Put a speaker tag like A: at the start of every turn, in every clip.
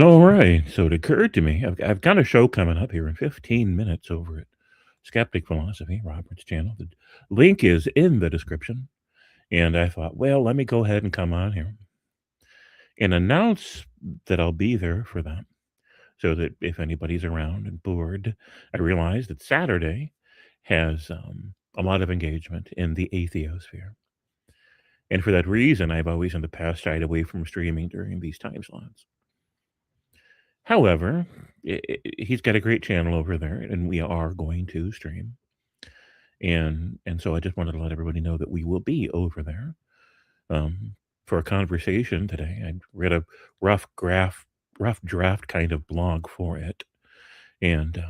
A: All right. So it occurred to me, I've got a show coming up here in 15 minutes over at Skeptic Philosophy, Robert's channel. The link is in the description. And I thought, well, let me go ahead and come on here and announce that I'll be there for that. So that if anybody's around and bored, I realize that Saturday has a lot of engagement in the atheosphere. And for that reason, I've always in the past shied away from streaming during these time slots. However, he's got a great channel over there, and we are going to stream. And so I just wanted to let everybody know that we will be over there for a conversation today. I read a rough draft kind of blog for it, and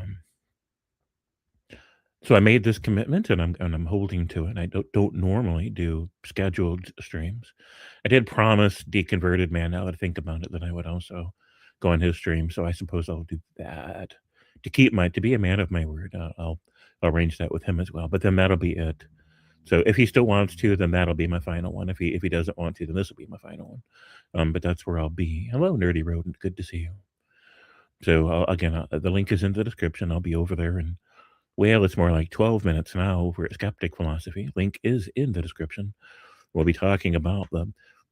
A: so I made this commitment, and I'm holding to it. I don't normally do scheduled streams. I did promise Deconverted Man, now that I think about it, that I would also go on his stream. So I suppose I'll do that to be a man of my word. I'll arrange that with him as well. But then that'll be it. So if he still wants to, then that'll be my final one. If he doesn't want to, then this will be my final one. But that's where I'll be. Hello, Nerdy Rodent. Good to see you. So again, the link is in the description. I'll be over there, and well, it's more like 12 minutes now over at Skeptic Philosophy. Link is in the description. We'll be talking about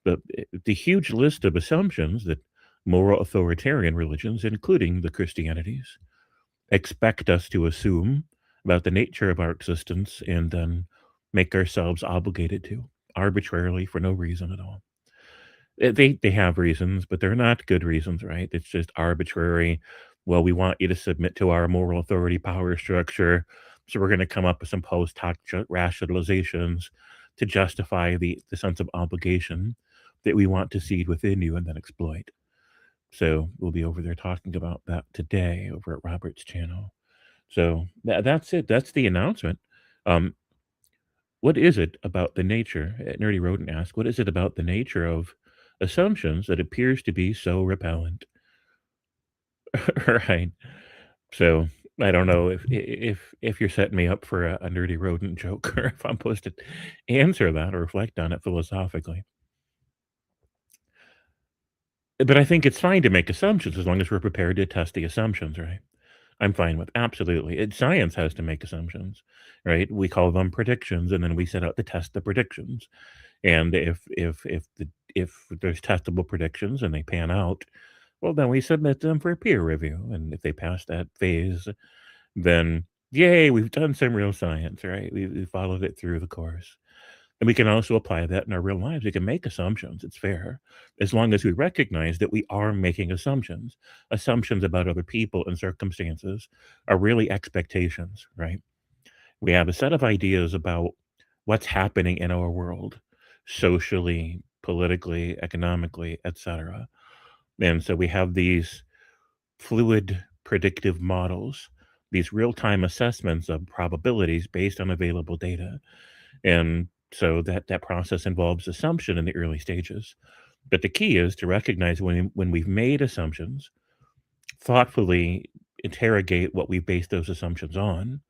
A: the huge list of assumptions that moral authoritarian religions, including the Christianities, expect us to assume about the nature of our existence and then make ourselves obligated to arbitrarily for no reason at all. They have reasons, but they're not good reasons, right? It's just arbitrary. Well, we want you to submit to our moral authority power structure, so we're going to come up with some post hoc rationalizations to justify the sense of obligation that we want to seed within you and then exploit. So we'll be over there talking about that today over at Robert's channel. So that's it. That's the announcement. Um, what is it about the nature? Nerdy Rodent asked, what is it about the nature of assumptions that appears to be so repellent? Right. So I don't know if you're setting me up for a Nerdy Rodent joke, or if I'm supposed to answer that or reflect on it philosophically. But I think it's fine to make assumptions as long as we're prepared to test the assumptions, right? I'm fine with absolutely. Science has to make assumptions, right? We call them predictions, and then we set out to test the predictions. And if there's testable predictions and they pan out, well, then we submit them for peer review. And if they pass that phase, then yay, we've done some real science, right? We followed it through the course. And we can also apply that in our real lives. We can make assumptions. It's fair, as long as we recognize that we are making assumptions. Assumptions about other people and circumstances are really expectations, right? We have a set of ideas about what's happening in our world, socially, politically, economically, etc. And so we have these fluid predictive models, these real-time assessments of probabilities based on available data. And so that process involves assumption in the early stages. But the key is to recognize when we've made assumptions, thoughtfully interrogate what we've based those assumptions on,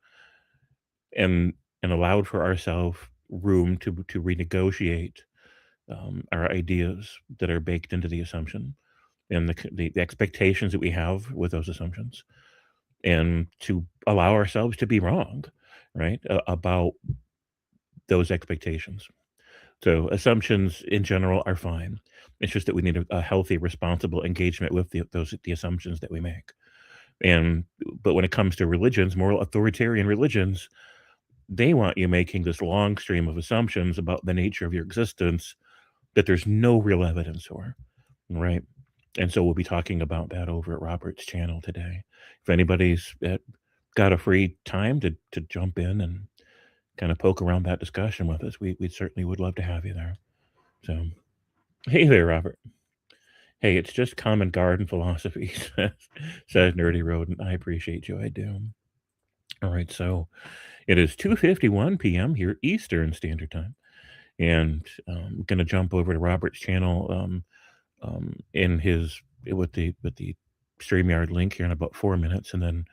A: and allowed for ourselves room to renegotiate our ideas that are baked into the assumption and the expectations that we have with those assumptions, and to allow ourselves to be wrong, right, about those expectations. So assumptions in general are fine. It's just that we need a healthy, responsible engagement with the assumptions that we make. And but when it comes to religions, moral authoritarian religions, they want you making this long stream of assumptions about the nature of your existence that there's no real evidence for, right? And so we'll be talking about that over at Robert's channel today. If anybody's got a free time to jump in and kind of poke around that discussion with us, we certainly would love to have you there. So, hey there, Robert. Hey, it's just common garden philosophy, says Nerdy Rodent. I appreciate you. I do. All right, so it is 2:51 p.m. here Eastern Standard Time, and I'm gonna jump over to Robert's channel in his with the StreamYard link here in about 4 minutes, and then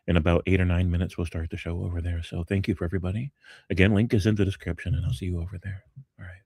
A: in about 8 or 9 minutes we'll start the show over there. So thank you for everybody. Again, link is in the description, and I'll see you over there. All right.